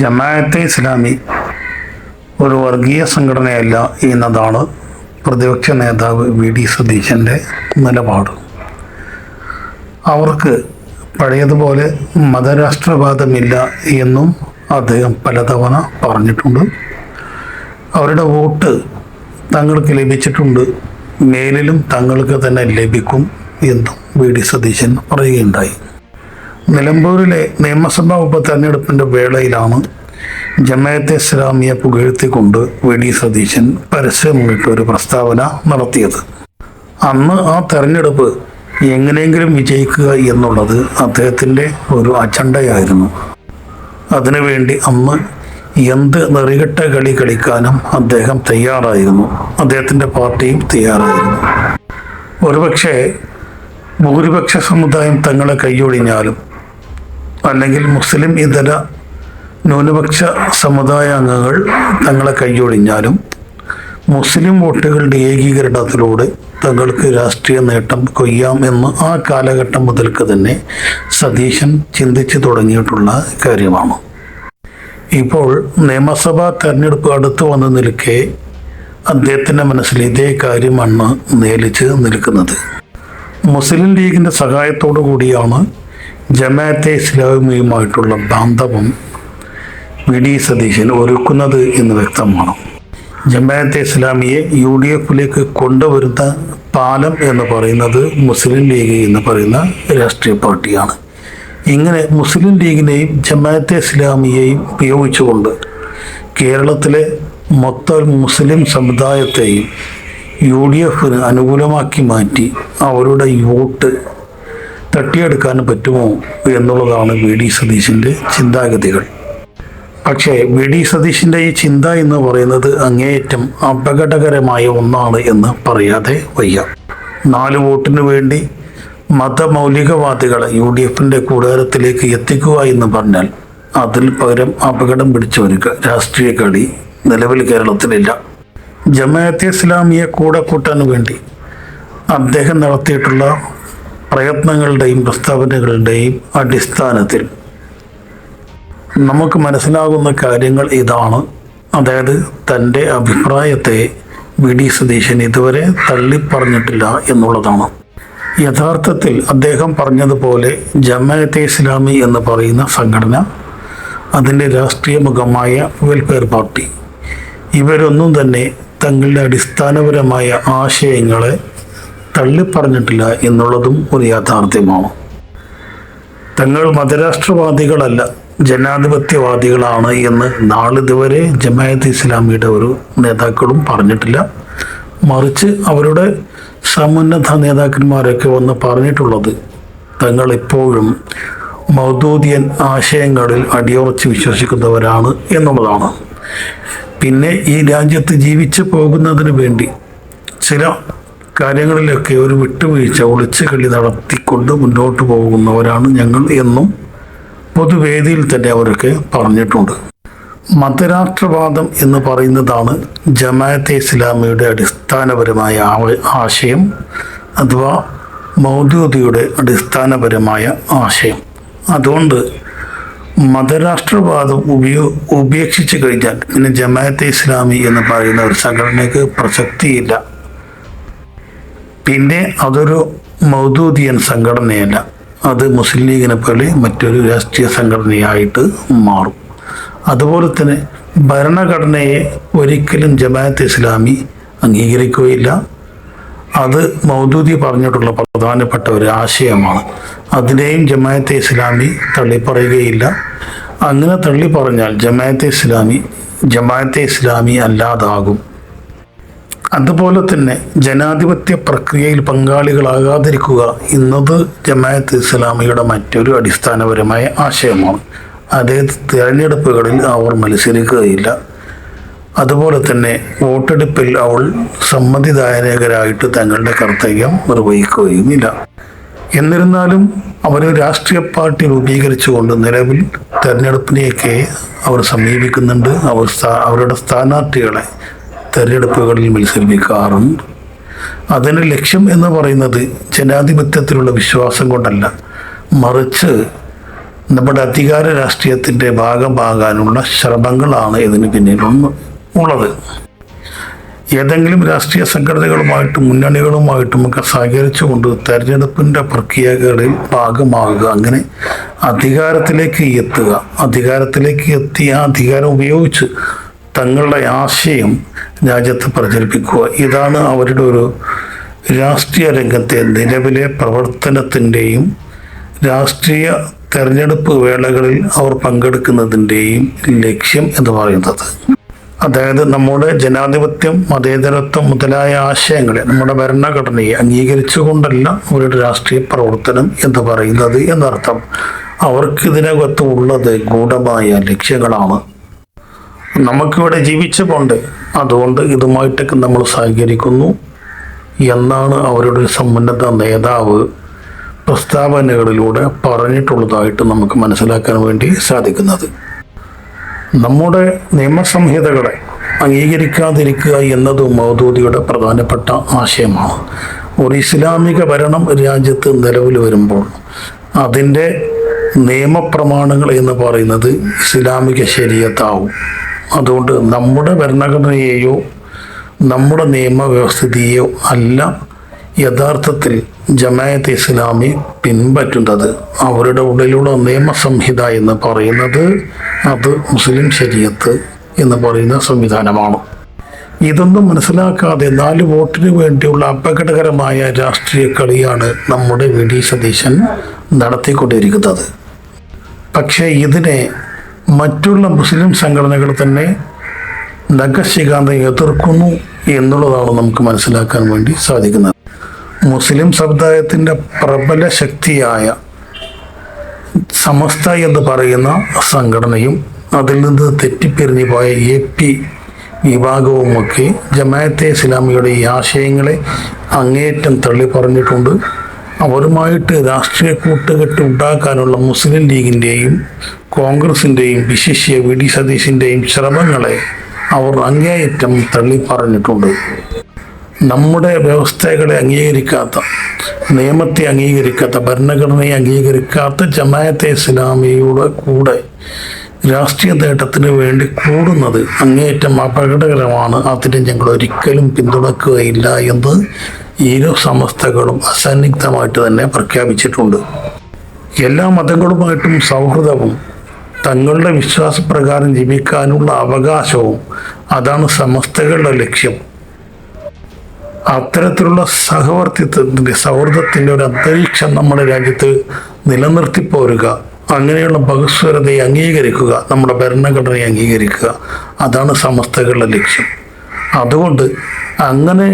ജമാഅത്തെ ഇസ്ലാമി ഒരു വർഗീയ സംഘടനയല്ല എന്നതാണ് പ്രതിപക്ഷ നേതാവ് വി.ഡി. സതീശൻ്റെ നിലപാട്. അവർക്ക് പഴയതുപോലെ മതരാഷ്ട്രവാദമില്ല എന്നും അദ്ദേഹം പലതവണ പറഞ്ഞിട്ടുണ്ട്. അവരുടെ വോട്ട് തങ്ങൾക്ക് ലഭിച്ചിട്ടുണ്ട്, മേലിലും തങ്ങൾക്ക് തന്നെ ലഭിക്കും എന്നും വി.ഡി. സതീശൻ പറയുകയുണ്ടായി. നിലമ്പൂരിലെ നിയമസഭാ ഉപതെരഞ്ഞെടുപ്പിൻ്റെ വേളയിലാണ് ജമാഅത്തെ ഇസ്ലാമിയെ പുകഴ്ത്തിക്കൊണ്ട് വി.ഡി. സതീശൻ പരസ്യമായിട്ട് ഒരു പ്രസ്താവന നടത്തിയത്. അന്ന് ആ തെരഞ്ഞെടുപ്പ് എങ്ങനെയെങ്കിലും വിജയിക്കുക എന്നുള്ളത് അദ്ദേഹത്തിൻ്റെ ഒരു അജണ്ടയായിരുന്നു. അതിനുവേണ്ടി അന്ന് എന്ത് നെറികെട്ട കളി കളിക്കാനും അദ്ദേഹം തയ്യാറായിരുന്നു. അദ്ദേഹത്തിൻ്റെ പാർട്ടിയും തയ്യാറായിരുന്നു. ഒരുപക്ഷെ ഭൂരിപക്ഷ സമുദായം തങ്ങളെ കൈയൊഴിഞ്ഞാലും അല്ലെങ്കിൽ മുസ്ലിം ഇതര ന്യൂനപക്ഷ സമുദായ അംഗങ്ങൾ തങ്ങളെ കൈയൊഴിഞ്ഞാലും മുസ്ലിം വോട്ടുകളുടെ ഏകീകരണത്തിലൂടെ തങ്ങൾക്ക് രാഷ്ട്രീയ നേട്ടം കൊയ്യാം എന്ന് ആ കാലഘട്ടം മുതൽക്ക് തന്നെ സതീശൻ ചിന്തിച്ചു തുടങ്ങിയിട്ടുള്ള കാര്യമാണ്. ഇപ്പോൾ നിയമസഭാ തെരഞ്ഞെടുപ്പ് അടുത്തു വന്നു നിൽക്കെ അദ്ദേഹത്തിൻ്റെ മനസ്സിൽ ഇതേ കാര്യമാണ് നേലിച്ച് നിൽക്കുന്നത്. മുസ്ലിം ലീഗിൻ്റെ സഹായത്തോടു കൂടിയാണ് ജമാഅത്തെ ഇസ്ലാമിയുമായിട്ടുള്ള ബാന്ധവം വി.ഡി. സതീശൻ ഒരുക്കുന്നത് എന്ന് വ്യക്തമാണ്. ജമാഅത്തെ ഇസ്ലാമിയെ UDF-ലേക്ക് കൊണ്ടുവരുന്ന പാലം എന്ന് പറയുന്നത് മുസ്ലിം ലീഗ് എന്ന് പറയുന്ന രാഷ്ട്രീയ പാർട്ടിയാണ്. ഇങ്ങനെ മുസ്ലിം ലീഗിനെയും ജമാഅത്തെ ഇസ്ലാമിയെയും ഉപയോഗിച്ചുകൊണ്ട് കേരളത്തിലെ മൊത്തം മുസ്ലിം സമുദായത്തെയും UDF-ന് അനുകൂലമാക്കി മാറ്റി അവരുടെ വോട്ട് തട്ടിയെടുക്കാൻ പറ്റുമോ എന്നുള്ളതാണ് വി.ഡി. സതീശൻ്റെ ചിന്താഗതികൾ. പക്ഷേ വി.ഡി. സതീശൻ്റെ ഈ ചിന്ത എന്ന് പറയുന്നത് അങ്ങേയറ്റം അപകടകരമായ ഒന്നാണ് എന്ന് പറയാതെ വയ്യ. 4 വോട്ടിന് വേണ്ടി മതമൗലികവാദികളെ UDF-ൻ്റെ കൂടാരത്തിലേക്ക് എത്തിക്കുക എന്ന് പറഞ്ഞാൽ അതിൽ പകരം അപകടം പിടിച്ച ഒരു രാഷ്ട്രീയ കളി നിലവിൽ കേരളത്തിലില്ല. ജമാഅത്തെ ഇസ്ലാമിയെ കൂടെ കൂട്ടാൻ വേണ്ടി അദ്ദേഹം നടത്തിയിട്ടുള്ള പ്രയത്നങ്ങളുടെയും പ്രസ്താവനകളുടെയും അടിസ്ഥാനത്തിൽ നമുക്ക് മനസ്സിലാകുന്ന കാര്യങ്ങൾ ഇതാണ്. അതായത് തൻ്റെ അഭിപ്രായത്തെ വി.ഡി. സതീശൻ ഇതുവരെ തള്ളിപ്പറഞ്ഞിട്ടില്ല എന്നുള്ളതാണ്. യഥാർത്ഥത്തിൽ അദ്ദേഹം പറഞ്ഞതുപോലെ ജമാഅത്തെ ഇസ്ലാമി എന്ന് പറയുന്ന സംഘടന, അതിൻ്റെ രാഷ്ട്രീയ മുഖമായ വെൽഫെയർ പാർട്ടി, ഇവരൊന്നും തന്നെ തങ്ങളുടെ അടിസ്ഥാനപരമായ ആശയങ്ങളെ തള്ളിപ്പറഞ്ഞിട്ടില്ല എന്നുള്ളതും ഒരു യാഥാർത്ഥ്യമാണ്. തങ്ങൾ മതരാഷ്ട്രവാദികളല്ല, ജനാധിപത്യവാദികളാണ് എന്ന് നാളിതുവരെ ജമാഅത്തെ ഇസ്ലാമിയുടെ ഒരു നേതാക്കളും പറഞ്ഞിട്ടില്ല. മറിച്ച് അവരുടെ സമുന്നത നേതാക്കന്മാരൊക്കെ വന്ന് പറഞ്ഞിട്ടുള്ളത് തങ്ങൾ ഇപ്പോഴും മൗദൂദിയൻ ആശയങ്ങളിൽ അടിയുറച്ച് വിശ്വസിക്കുന്നവരാണ് എന്നുള്ളതാണ്. പിന്നെ ഈ രാജ്യത്ത് ജീവിച്ചു പോകുന്നതിന് വേണ്ടി ചില കാര്യങ്ങളിലൊക്കെ ഒരു വിട്ടുവീഴ്ച, ഒളിച്ചു കളി നടത്തിക്കൊണ്ട് മുന്നോട്ട് പോകുന്നവരാണ് ഞങ്ങൾ എന്നും പൊതുവേദിയിൽ തന്നെ അവരൊക്കെ പറഞ്ഞിട്ടുണ്ട്. മതരാഷ്ട്രവാദം എന്ന് പറയുന്നതാണ് ജമാഅത്തെ ഇസ്ലാമിയുടെ അടിസ്ഥാനപരമായ ആശയം, അഥവാ മൗദൂദിയുടെ അടിസ്ഥാനപരമായ ആശയം. അതുകൊണ്ട് മതരാഷ്ട്രവാദം ഉപേക്ഷിച്ച് കഴിഞ്ഞാൽ പിന്നെ ജമാഅത്തെ ഇസ്ലാമി എന്ന് പറയുന്ന ഒരു സംഘടനയ്ക്ക് പ്രസക്തിയില്ല. പിന്നെ അതൊരു മൗദൂദിയൻ സംഘടനയല്ല, അത് മുസ്ലിം ലീഗിനെ പോലെ മറ്റൊരു രാഷ്ട്രീയ സംഘടനയായിട്ട് മാറും. അതുപോലെ തന്നെ ഭരണഘടനയെ ഒരിക്കലും ജമാഅത്തെ ഇസ്ലാമി അംഗീകരിക്കുകയില്ല. അത് മൗദൂദി പറഞ്ഞിട്ടുള്ള പ്രധാനപ്പെട്ട ഒരു ആശയമാണ്. അതിനെയും ജമാഅത്തെ ഇസ്ലാമി തള്ളിപ്പറയുകയില്ല. അങ്ങനെ തള്ളിപ്പറഞ്ഞാൽ ജമാഅത്തെ ഇസ്ലാമി അല്ലാതാകും. അതുപോലെ തന്നെ ജനാധിപത്യ പ്രക്രിയയിൽ പങ്കാളികളാകാതിരിക്കുക എന്നത് ജമാഅത്തെ ഇസ്ലാമിയുടെ മറ്റൊരു അടിസ്ഥാനപരമായ ആശയമാണ്. അതായത് തിരഞ്ഞെടുപ്പുകളിൽ അവർ മത്സരിക്കുകയില്ല. അതുപോലെ തന്നെ വോട്ടെടുപ്പിൽ അവൾ സമ്മതിദായകരായിട്ട് തങ്ങളുടെ കർത്തവ്യം നിർവഹിക്കുകയുമില്ല. എന്നിരുന്നാലും അവർ രാഷ്ട്രീയ പാർട്ടി രൂപീകരിച്ചുകൊണ്ട് നിലവിൽ തിരഞ്ഞെടുപ്പിനെയൊക്കെ അവർ സമീപിക്കുന്നുണ്ട്. അവരുടെ സ്ഥാനാർത്ഥികളെ തെരഞ്ഞെടുപ്പുകളിൽ മത്സരിപ്പിക്കാറുണ്ട്. അതിൻ്റെ ലക്ഷ്യം എന്ന് പറയുന്നത് ജനാധിപത്യത്തിലുള്ള വിശ്വാസം കൊണ്ടല്ല, മറിച്ച് നമ്മുടെ അധികാര രാഷ്ട്രീയത്തിൻ്റെ ഭാഗമാകാനുള്ള ശ്രമങ്ങളാണ് ഇതിന് പിന്നിലുള്ളത്. ഏതെങ്കിലും രാഷ്ട്രീയ സംഘടനകളുമായിട്ടും മുന്നണികളുമായിട്ടും ഒക്കെ സഹകരിച്ചുകൊണ്ട് തെരഞ്ഞെടുപ്പിൻ്റെ പ്രക്രിയകളിൽ ഭാഗമാകുക, അങ്ങനെ അധികാരത്തിലേക്ക് എത്തി ആ അധികാരം ഉപയോഗിച്ച് തങ്ങളുടെ ആശയം രാജ്യത്ത് പ്രചരിപ്പിക്കുക. ഇതാണ് അവരുടെ ഒരു രാഷ്ട്രീയ രംഗത്തെ നിലവിലെ പ്രവർത്തനത്തിൻ്റെയും രാഷ്ട്രീയ തെരഞ്ഞെടുപ്പ് വേളകളിൽ അവർ പങ്കെടുക്കുന്നതിൻ്റെയും ലക്ഷ്യം എന്ന് പറയുന്നത്. അതായത് നമ്മുടെ ജനാധിപത്യം, മതേതരത്വം മുതലായ ആശയങ്ങളെ, നമ്മുടെ ഭരണഘടനയെ അംഗീകരിച്ചുകൊണ്ടല്ല അവരുടെ രാഷ്ട്രീയ പ്രവർത്തനം എന്ന് പറയുന്നത് എന്നർത്ഥം. അവർക്ക് ഇതിനകത്ത് ഉള്ളത് ഗൂഢമായ ലക്ഷ്യങ്ങളാണ്. നമുക്കിവിടെ ജീവിച്ചു പോണ്ടേ, അതുകൊണ്ട് ഇതുമായിട്ടൊക്കെ നമ്മൾ സഹകരിക്കുന്നു എന്നാണ് അവരുടെ സമുന്നത നേതാവ് പ്രസ്താവനകളിലൂടെ പറഞ്ഞിട്ടുള്ളതായിട്ട് നമുക്ക് മനസ്സിലാക്കാൻ വേണ്ടി സാധിക്കുന്നത്. നമ്മുടെ നിയമസംഹിതകളെ അംഗീകരിക്കാതിരിക്കുക എന്നത് മൗദൂദിയുടെ പ്രധാനപ്പെട്ട ആശയമാണ്. ഒരു ഇസ്ലാമിക ഭരണം രാജ്യത്ത് നിലവിൽ വരുമ്പോൾ അതിൻ്റെ നിയമപ്രമാണങ്ങൾ എന്ന് പറയുന്നത് ഇസ്ലാമിക ശരീഅത്താവും. അതുകൊണ്ട് നമ്മുടെ ഭരണഘടനയെയോ നമ്മുടെ നിയമവ്യവസ്ഥിതിയോ അല്ല യഥാർത്ഥത്തിൽ ജമാഅത്തെ ഇസ്ലാമി പിൻപറ്റുന്നത്. അവരുടെ ഉള്ളിലുള്ള നിയമസംഹിത എന്ന് പറയുന്നത് അത് മുസ്ലിം ശരീഅത്ത് എന്ന് പറയുന്ന സംവിധാനമാണ്. ഇതൊന്നും മനസ്സിലാക്കാതെ 4 വോട്ടിന് വേണ്ടിയുള്ള അപകടകരമായ രാഷ്ട്രീയ കളിയാണ് നമ്മുടെ വി.ഡി. സതീശൻ നടത്തിക്കൊണ്ടിരിക്കുന്നത്. പക്ഷേ ഇതിനെ മറ്റുള്ള മുസ്ലിം സംഘടനകൾ തന്നെ നഖശിഖാന്തം എതിർക്കുന്നു എന്നുള്ളതാണ് നമുക്ക് മനസ്സിലാക്കാൻ വേണ്ടി സാധിക്കുന്നത്. മുസ്ലിം സമുദായത്തിൻ്റെ പ്രബല ശക്തിയായ സമസ്ത എന്ന് പറയുന്ന സംഘടനയും അതിൽ നിന്ന് തെറ്റിപ്പിരിഞ്ഞു പോയ AP വിഭാഗവുമൊക്കെ ജമാഅത്തെ ഇസ്ലാമിയുടെ ഈ ആശയങ്ങളെ അങ്ങേയറ്റം തള്ളി പറഞ്ഞിട്ടുണ്ട്. അവരുമായിട്ട് രാഷ്ട്രീയ കൂട്ടുകെട്ട് ഉണ്ടാക്കാനുള്ള മുസ്ലിം ലീഗിൻ്റെയും കോൺഗ്രസിൻ്റെയും വിശിഷ്യ വി.ഡി. സതീശിൻ്റെയും ശ്രമങ്ങളെ അവർ അങ്ങേയറ്റം തള്ളി പറഞ്ഞിട്ടുണ്ട്. നമ്മുടെ വ്യവസ്ഥകളെ അംഗീകരിക്കാത്ത, നിയമത്തെ അംഗീകരിക്കാത്ത, ഭരണഘടനയെ അംഗീകരിക്കാത്ത ജമാഅത്തെ ഇസ്ലാമിയുടെ കൂടെ രാഷ്ട്രീയ നേട്ടത്തിന് വേണ്ടി കൂടുന്നത് അങ്ങേയറ്റം അപകടകരമാണ്. അതിനെ ഞങ്ങൾ ഒരിക്കലും പിന്തുണക്കുകയില്ല എന്ന് ഇരു സമസ്തകളും അസന്നിഗ്ധമായിട്ട് തന്നെ പ്രഖ്യാപിച്ചിട്ടുണ്ട്. എല്ലാ മതങ്ങളുമായിട്ടും സൗഹൃദവും തങ്ങളുടെ വിശ്വാസപ്രകാരം ജീവിക്കാനുള്ള അവകാശവും അതാണ് സമസ്തകളുടെ ലക്ഷ്യം. അത്തരത്തിലുള്ള സൗഹൃദത്തിൻ്റെ ഒരു അന്തരീക്ഷം നമ്മുടെ രാജ്യത്ത് നിലനിർത്തി പോരുക, അങ്ങനെയുള്ള ബഹുസ്വരതയെ അംഗീകരിക്കുക, നമ്മുടെ ഭരണഘടനയെ അംഗീകരിക്കുക, അതാണ് സമസ്തകളുടെ ലക്ഷ്യം. അതുകൊണ്ട് അങ്ങനെ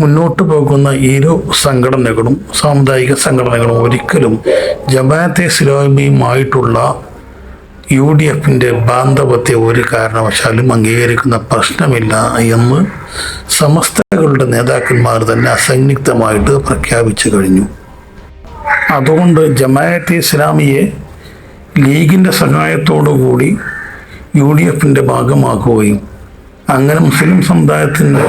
മുന്നോട്ട് പോകുന്ന ഇരു സംഘടനകളും സാമുദായിക സംഘടനകളും ഒരിക്കലും ജമാഅത്തെ ഇസ്ലാമിയുമായിട്ടുള്ള UDFൻ്റെ ബാന്ധവത്തെ ഒരു കാരണവശാലും അംഗീകരിക്കുന്ന പ്രശ്നമില്ല എന്ന് സമസ്തകളുടെ നേതാക്കന്മാർ തന്നെ അസന്നിഗ്ധമായിട്ട് പ്രഖ്യാപിച്ചു കഴിഞ്ഞു. അതുകൊണ്ട് ജമാഅത്തെ ഇസ്ലാമിയെ ലീഗിൻ്റെ സഹായത്തോടുകൂടി UDFൻ്റെ ഭാഗമാക്കുകയും അങ്ങനെ മുസ്ലിം സമുദായത്തിൻ്റെ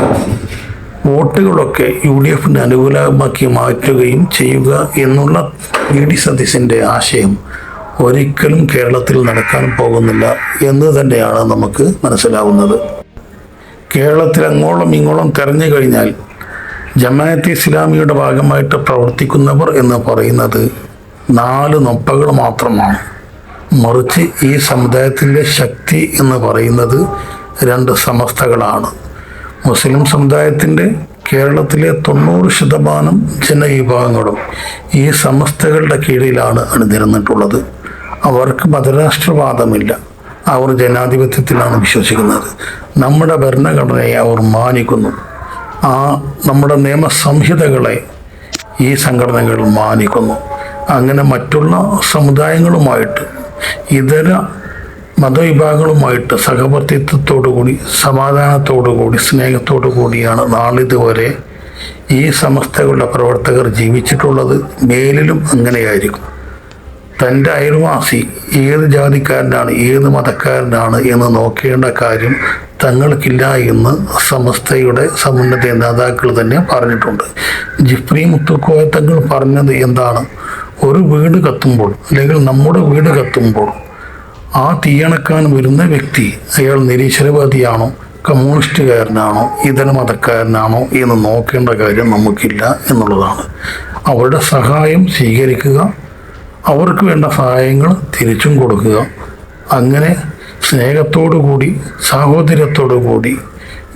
വോട്ടുകളൊക്കെ UDFന് അനുകൂലമാക്കി മാറ്റുകയും ചെയ്യുക എന്നുള്ള വി.ഡി. സതീശൻ്റെ ആശയം ഒരിക്കലും കേരളത്തിൽ നടക്കാൻ പോകുന്നില്ല എന്ന് തന്നെയാണ് നമുക്ക് മനസ്സിലാവുന്നത്. കേരളത്തിൽ അങ്ങോളം ഇങ്ങോളം തെരഞ്ഞു കഴിഞ്ഞാൽ ജമാഅത്തെ ഇസ്ലാമിയുടെ ഭാഗമായിട്ട് പ്രവർത്തിക്കുന്നവർ എന്ന് പറയുന്നത് 4 നൊപ്പകൾ മാത്രമാണ്. മറിച്ച് ഈ സമുദായത്തിൻ്റെ ശക്തി എന്ന് പറയുന്നത് 2 സമസ്തകളാണ്. മുസ്ലിം സമുദായത്തിൻ്റെ കേരളത്തിലെ 90% ജനവിഭാഗങ്ങളും ഈ സമസ്തകളുടെ കീഴിലാണ് അണിനിരന്നിട്ടുള്ളത്. അവർക്ക് മതരാഷ്ട്രവാദമില്ല, അവർ ജനാധിപത്യത്തിലാണ് വിശ്വസിക്കുന്നത്. നമ്മുടെ ഭരണഘടനയെ അവർ മാനിക്കുന്നു. നമ്മുടെ നിയമസംഹിതകളെ ഈ സംഘടനകൾ മാനിക്കുന്നു. അങ്ങനെ മറ്റുള്ള സമുദായങ്ങളുമായിട്ട്, ഇതര മതവിഭാഗങ്ങളുമായിട്ട് സഹവർത്തിത്വത്തോടുകൂടി, സമാധാനത്തോടുകൂടി, സ്നേഹത്തോടു കൂടിയാണ് നാളിതുവരെ ഈ സമസ്തകളുടെ പ്രവർത്തകർ ജീവിച്ചിട്ടുള്ളത്. മേലിലും അങ്ങനെയായിരിക്കും. തൻ്റെ അയൽവാസി ഏത് ജാതിക്കാരനാണ്, ഏത് മതക്കാരനാണ് എന്ന് നോക്കേണ്ട കാര്യം തങ്ങൾക്കില്ല എന്ന് സമസ്തയുടെ സമുന്നത നേതാക്കൾ തന്നെ പറഞ്ഞിട്ടുണ്ട്. ജിഫ്രി മുത്തുക്കോയ തങ്ങൾ പറഞ്ഞത് എന്താണ്? ഒരു വീട് കത്തുമ്പോൾ അല്ലെങ്കിൽ നമ്മുടെ വീട് കത്തുമ്പോൾ ആ തീയണക്കാൻ വരുന്ന വ്യക്തി അയാൾ നിരീശ്വരവാദിയാണോ, കമ്മ്യൂണിസ്റ്റുകാരനാണോ, ഇതര മതക്കാരനാണോ എന്ന് നോക്കേണ്ട കാര്യം നമുക്കില്ല എന്നുള്ളതാണ്. അവരുടെ സഹായം സ്വീകരിക്കുക, അവർക്ക് വേണ്ട സഹായങ്ങൾ തിരിച്ചും കൊടുക്കുക. അങ്ങനെ സ്നേഹത്തോടു കൂടി സാഹോദര്യത്തോടു കൂടി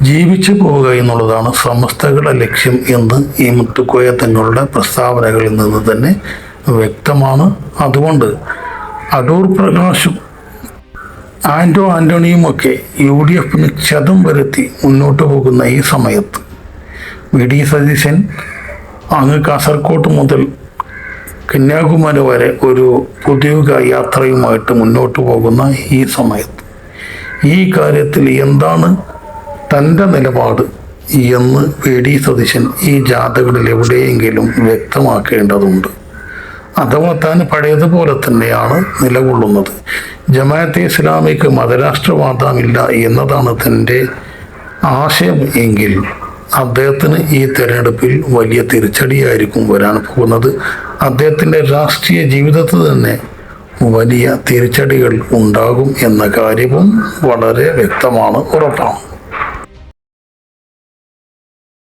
ജീവിച്ചു പോവുക എന്നുള്ളതാണ് സമസ്തകളുടെ ലക്ഷ്യം എന്ന് ഈ മുത്തുക്കോയ തങ്ങളുടെ പ്രസ്താവനകളിൽ നിന്ന് തന്നെ വ്യക്തമാണ്. അതുകൊണ്ട് അടൂർ പ്രകാശും ആൻ്റണിയുമൊക്കെ UDF ക്ഷതം വരുത്തി മുന്നോട്ട് പോകുന്ന ഈ സമയത്ത് VD സതീശൻ അങ്ങ് കാസർകോട്ട് മുതൽ കന്യാകുമാരി വരെ ഒരു പുതിയ യാത്രയുമായിട്ട് മുന്നോട്ട് പോകുന്ന ഈ സമയത്ത് ഈ കാര്യത്തിൽ എന്താണ് തൻ്റെ നിലപാട് എന്ന് VD സതീശൻ ഈ ജാഥകളിൽ എവിടെയെങ്കിലും വ്യക്തമാക്കേണ്ടതുണ്ട്. അഥവാ താൻ പഴയതുപോലെ തന്നെയാണ് നിലകൊള്ളുന്നത്, ജമാഅത്തെ ഇസ്ലാമിക്ക് മതരാഷ്ട്രവാദമില്ല എന്നതാണ് തൻ്റെ ആശയം എങ്കിൽ അദ്ദേഹത്തിന് ഈ തെരഞ്ഞെടുപ്പിൽ വലിയ തിരിച്ചടിയായിരിക്കും വരാൻ പോകുന്നത്. അദ്ദേഹത്തിൻ്റെ രാഷ്ട്രീയ ജീവിതത്തിൽ തന്നെ വലിയ തിരിച്ചടികൾ ഉണ്ടാകും എന്ന കാര്യവും വളരെ വ്യക്തമാണ്, ഉറപ്പാണ്.